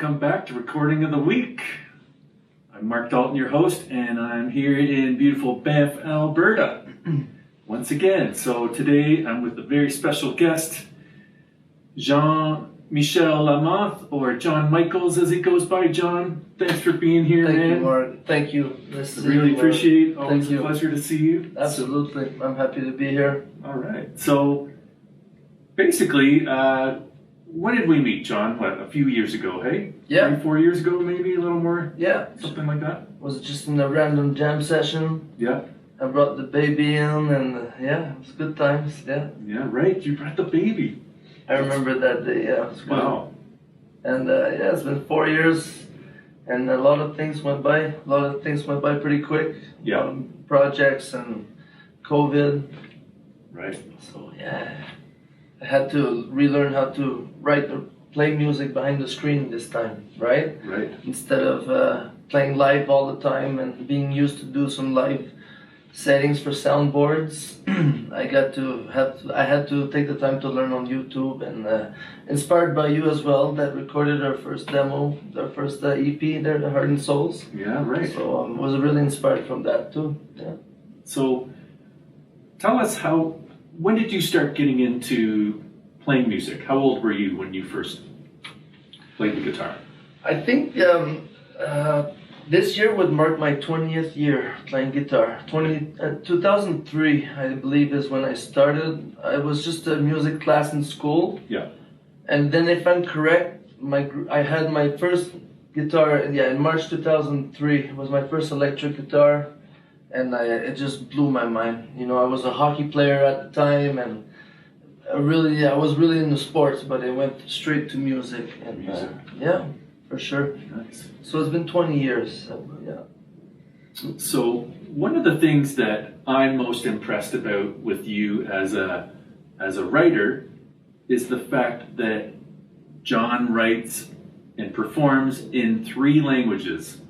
welcome back to Recording of the Week. I'm Mark Dalton, your host, and I'm here in beautiful Banff, Alberta, once again. So today I'm with a very special guest, Jean-Michel Lamotte, or John Michaelz as he goes by. John, thanks for being here, Thank man. you, Mark. Thank you. Nice to see Really you, appreciate it. Always Thank a you. pleasure to see you. Absolutely. I'm happy to be here. All right. So basically, when did we meet, John? What, a few years ago, hey? Yeah. 3, 4 years ago, maybe a little more? Yeah. Something like that? Was it just in a random jam session? Yeah. I brought the baby in and yeah, it was good times. Yeah. Yeah, right. You brought the baby. I remember that day. Yeah, it was good. Wow. And yeah, it's been 4 years and a lot of things went by. A lot of things went by pretty quick. Yeah. Projects and COVID. Right. So yeah, I had to relearn how to write or play music behind the screen this time, right? Right. Instead of playing live all the time and being used to do some live settings for soundboards, I had to take the time to learn on YouTube, and inspired by you as well, that recorded our first demo, our first EP there, The Heart and Souls. Yeah, right. So was really inspired from that too. Yeah. So tell us when did you start getting into playing music? How old were you when you first played the guitar? I think this year would mark my 20th year playing guitar. 2003, I believe, is when I started. I was just a music class in school. Yeah. And then, if I'm correct, I had my first guitar in March 2003. It was my first electric guitar, and it just blew my mind. You know, I was a hockey player at the time, and I was really into sports, but I went straight to music. And yeah, for sure. Nice. So it's been 20 years. Yeah. So one of the things that I'm most impressed about with you as a writer is the fact that John writes and performs in 3 languages: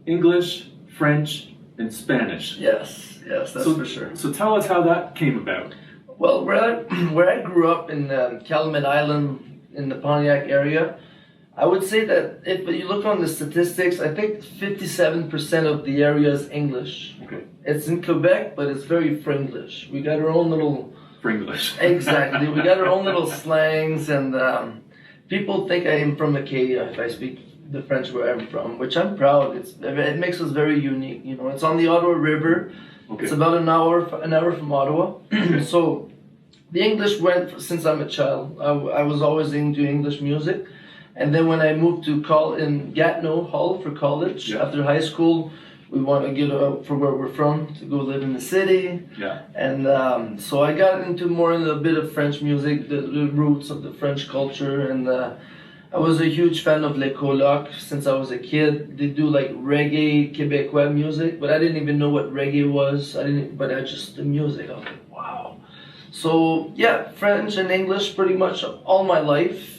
English, French, and Spanish. Yes, that's for sure. So tell us how that came about. Well, where I grew up in Calumet Island in the Pontiac area, I would say that if you look on the statistics, I think 57% of the area is English. Okay. It's in Quebec, but it's very Fringlish. We got our own little... Fringlish. Exactly. We got our own little slangs, and people think I am from Acadia if I speak the French where I'm from, which I'm proud. It makes us very unique. You know, it's on the Ottawa River. Okay. It's about an hour from Ottawa. So the English went since I'm a child. I was always into English music. And then when I moved to in Gatineau, Hull for college, after high school, we want to get out for where we're from to go live in the city. Yeah. And so I got into a bit of French music, the roots of the French culture, and I was a huge fan of Les Colocs since I was a kid. They do like reggae, Quebecois music, but I didn't even know what reggae was. The music, I was like, wow. So yeah, French and English pretty much all my life.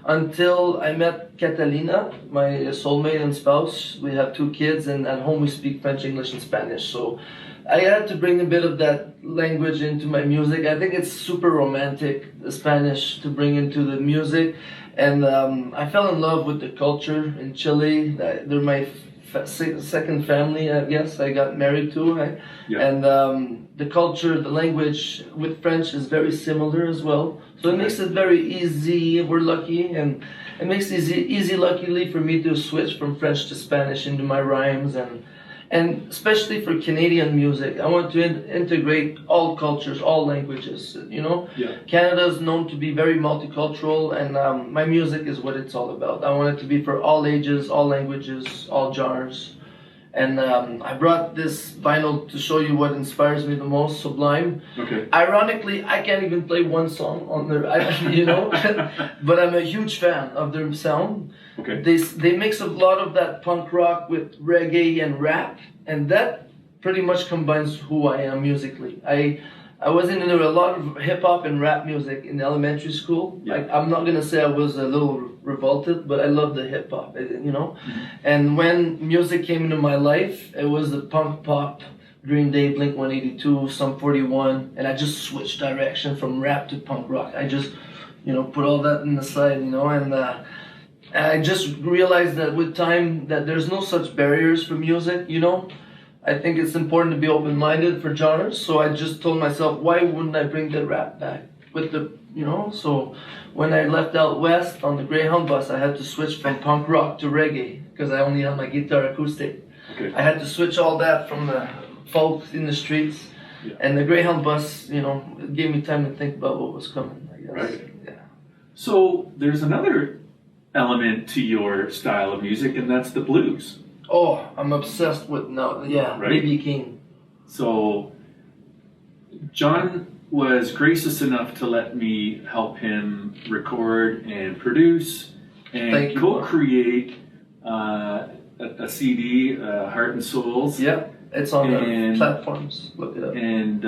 Until I met Catalina, my soulmate and spouse. We have 2 kids, and at home we speak French, English, and Spanish. So I had to bring a bit of that language into my music. I think it's super romantic, the Spanish, to bring into the music. And I fell in love with the culture in Chile. They're my second family, I guess. I got married to, right? Yeah. And the culture, the language with French is very similar as well. So it makes it very easy. We're lucky, and it makes it easy, luckily, for me to switch from French to Spanish into my rhymes, and especially for Canadian music, I want to integrate all cultures, all languages. You know, Canada is known to be very multicultural, and my music is what it's all about. I want it to be for all ages, all languages, all genres. And I brought this vinyl to show you what inspires me the most, Sublime. Okay. Ironically, I can't even play one song on their, but I'm a huge fan of their sound. Okay. They mix a lot of that punk rock with reggae and rap, and that pretty much combines who I am musically. I was into a lot of hip hop and rap music in elementary school. Yeah. I'm not gonna say I was a little revolted, but I loved the hip hop, you know. Mm-hmm. And when music came into my life, it was the punk pop, Green Day, Blink-182, Sum 41, and I just switched direction from rap to punk rock. I just, put all that in the side, and I just realized that with time that there's no such barriers for music, you know. I think it's important to be open-minded for genres. So I just told myself, why wouldn't I bring the rap back with the, you know? So when I left out west on the Greyhound bus, I had to switch from punk rock to reggae because I only had my guitar acoustic. Okay. I had to switch all that from the folk in the streets. Yeah. And the Greyhound bus, you know, it gave me time to think about what was coming, I guess. Right. Yeah. So there's another element to your style of music, and that's the blues. Oh, I'm obsessed with now. Yeah, Right. B.B. King. So John was gracious enough to let me help him record and produce and Thank you, co-create a CD, Heart and Souls. Yeah, it's on And- the platforms. Look it up. And,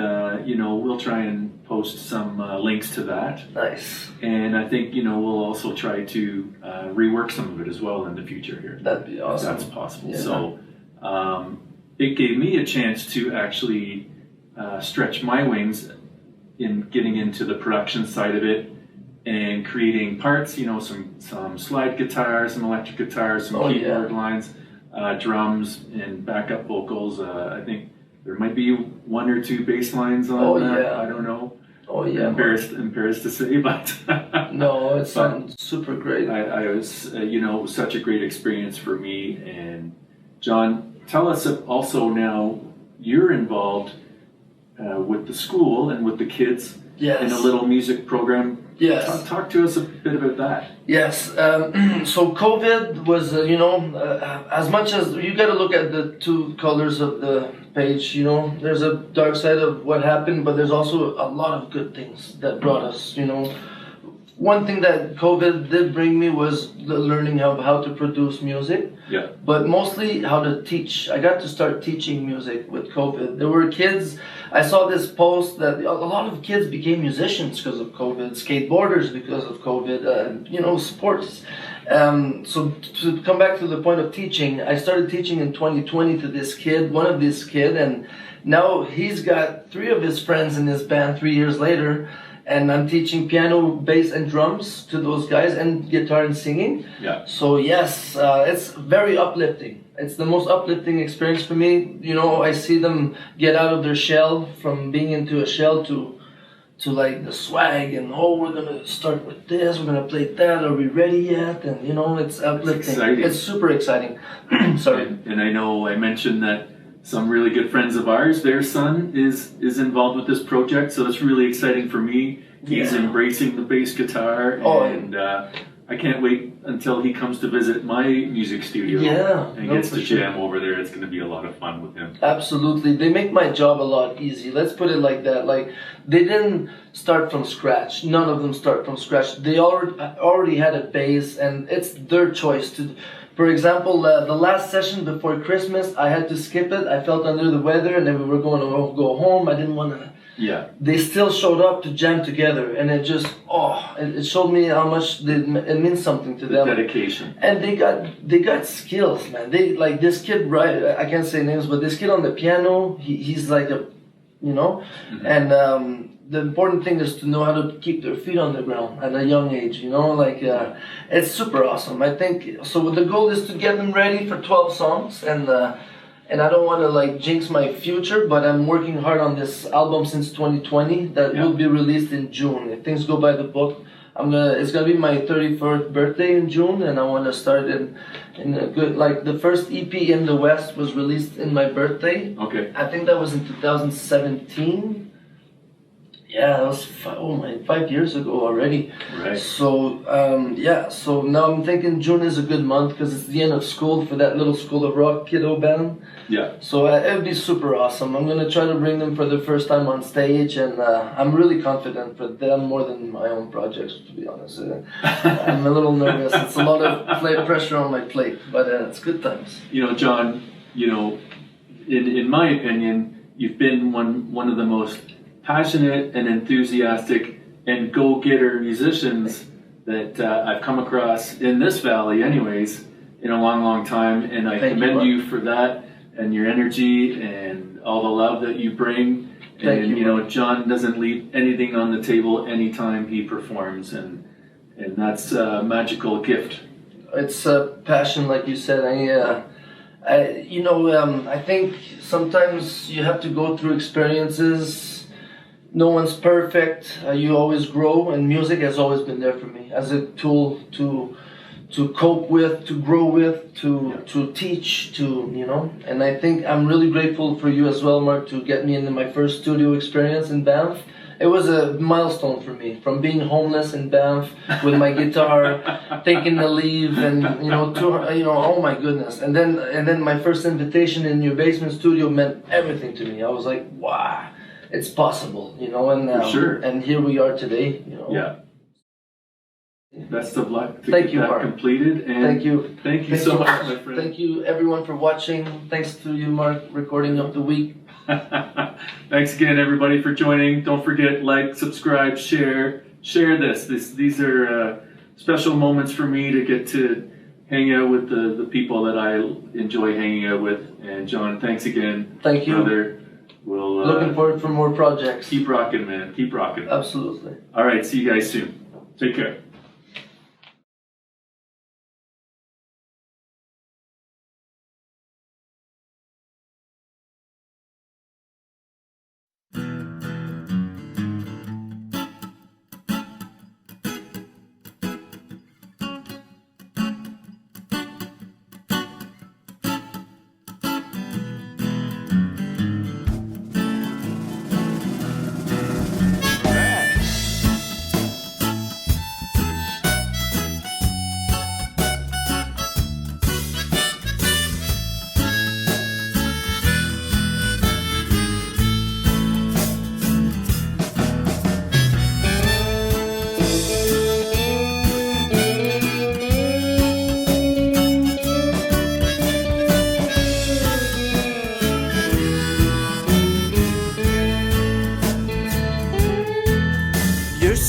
we'll try and post some links to that. Nice. And I think, we'll also try to rework some of it as well in the future here. That'd be If awesome. that's possible. Yeah. So it gave me a chance to actually stretch my wings in getting into the production side of it and creating parts, some slide guitar, some electric guitar, some Oh, keyboard yeah. lines, drums, and backup vocals. I think there might be one or two bass lines on Oh, that. yeah. I don't know. Oh yeah. Embarrassed to say, but No, it But sounds super great. I was, it was such a great experience for me. And John, tell us also now you're involved with the school and with the kids Yes. in a little music program. Yes. Talk to us a bit about that. Yes. So COVID was, as much as you got to look at the two colors of the page, there's a dark side of what happened, but there's also a lot of good things that brought us, One thing that COVID did bring me was the learning of how to produce music, Yeah. but mostly how to teach. I got to start teaching music with COVID. There were kids, I saw this post that a lot of kids became musicians because of COVID, skateboarders because of COVID, sports. So to come back to the point of teaching, I started teaching in 2020 to one of this kid, and now he's got 3 of his friends in his band 3 years later. And I'm teaching piano, bass, and drums to those guys, and guitar and singing. Yeah. So yes, it's very uplifting. It's the most uplifting experience for me. I see them get out of their shell, from being into a shell to like the swag, and we're gonna start with this, we're gonna play that. Are we ready yet? And it's uplifting. Exciting. It's super exciting. Sorry. And I know I mentioned that some really good friends of ours, their son is involved with this project, so it's really exciting for me. He's Yeah. embracing the bass guitar, Oh, and I can't wait until he comes to visit my music studio Yeah, and no, gets for to sure. jam over there. It's going to be a lot of fun with him. Absolutely. They make my job a lot easy. Let's put it like that. Like, they didn't start from scratch. None of them start from scratch. They already had a base, and it's their choice to. For example, the last session before Christmas, I had to skip it. I felt under the weather, and then we were going to go home. I didn't want to. Yeah. They still showed up to jam together, and it just it showed me how much it means something to them. Dedication. And they got skills, man. They like this kid, right? I can't say names, but this kid on the piano, he's like a, Mm-hmm. and the important thing is to know how to keep their feet on the ground at a young age. It's super awesome. I think so. The goal is to get them ready for 12 songs, and I don't want to jinx my future, but I'm working hard on this album since 2020 that will be released in June. If things go by the book, it's gonna be my 31st birthday in June, and I want to start in a good, the first EP in the West was released in my birthday. Okay. I think that was in 2017. Yeah, that was 5 years ago already. Right. So so now I'm thinking June is a good month because it's the end of school for that little School of Rock kiddo band. Yeah. So it would be super awesome. I'm gonna try to bring them for the first time on stage, and I'm really confident for them more than my own projects, to be honest. I'm a little nervous. It's a lot of pressure on my plate, but it's good times. John, in my opinion, you've been one of the most passionate and enthusiastic and go-getter musicians that I've come across in this valley anyways in a long, long time, and I commend you for that and your energy and all the love that you bring. Thank you. John doesn't leave anything on the table anytime he performs, and that's a magical gift It's a passion, like you said. I think sometimes you have to go through experiences. No one's perfect. You always grow, and music has always been there for me as a tool to cope with, to grow with, to teach, And I think I'm really grateful for you as well, Mark, to get me into my first studio experience in Banff. It was a milestone for me, from being homeless in Banff with my guitar, thinking to leave, and oh my goodness. And then my first invitation in your basement studio meant everything to me. I was like, wow, it's possible, And For sure. And here we are today, Yeah. Best of luck to Thank get you, that Mark. completed. And Thank you. Thank you so much, my friend. Thank you, everyone, for watching. Thanks to you, Mark, recording of the week. Thanks again, everybody, for joining. Don't forget, like, subscribe, share this. These are special moments for me to get to hang out with the people that I enjoy hanging out with. And John, thanks again. Thank you. Brother. We'll looking forward for more projects. Keep rocking, man. Keep rocking. Absolutely. All right. See you guys soon. Take care.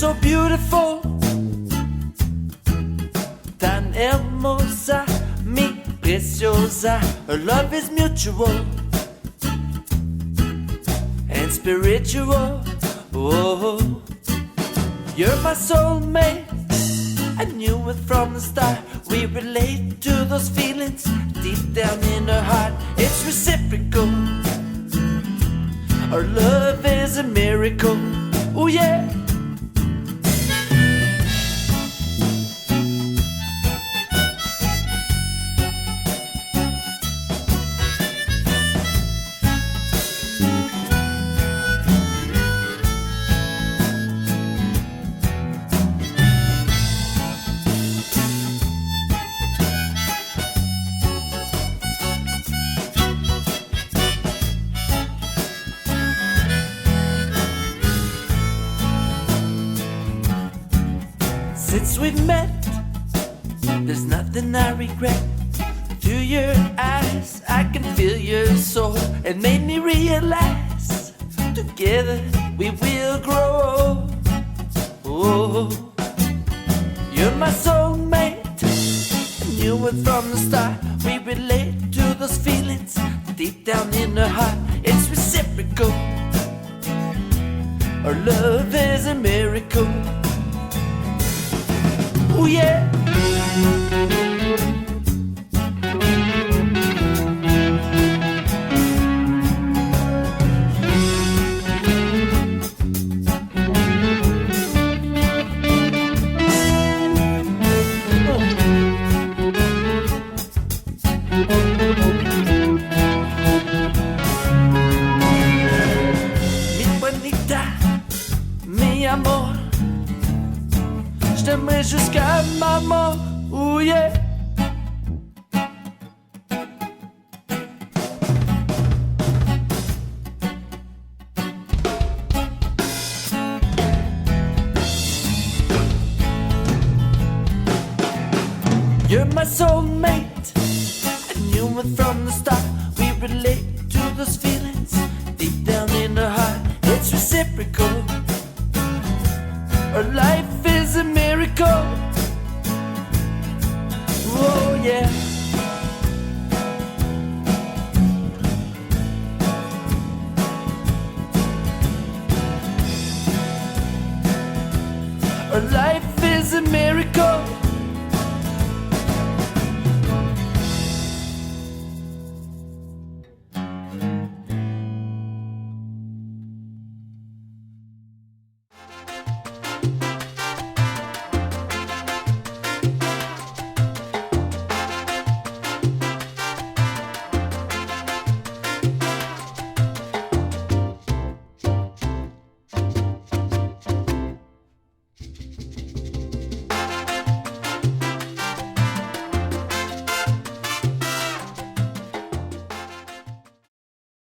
So beautiful, tan hermosa, mi preciosa. Our love is mutual and spiritual. Oh, you're my soulmate. I knew it from the start. We relate to those feelings deep down in our heart. It's reciprocal. Our love is a miracle. Oh yeah. Since we've met, there's nothing I regret. Through your eyes, I can feel your soul. It made me realize together we will grow. Oh, you're my soulmate. I knew it from the start. We relate to those feelings deep down in our heart. It's reciprocal. Our love is a miracle. Oh yeah. Mi bonita, mi amor, je t'aimerai jusqu'à ma mort, oh yeah. You're my soulmate. I knew it from the start. We relate to those feelings deep down in our heart. It's reciprocal. Our life is a miracle. Oh yeah. Our life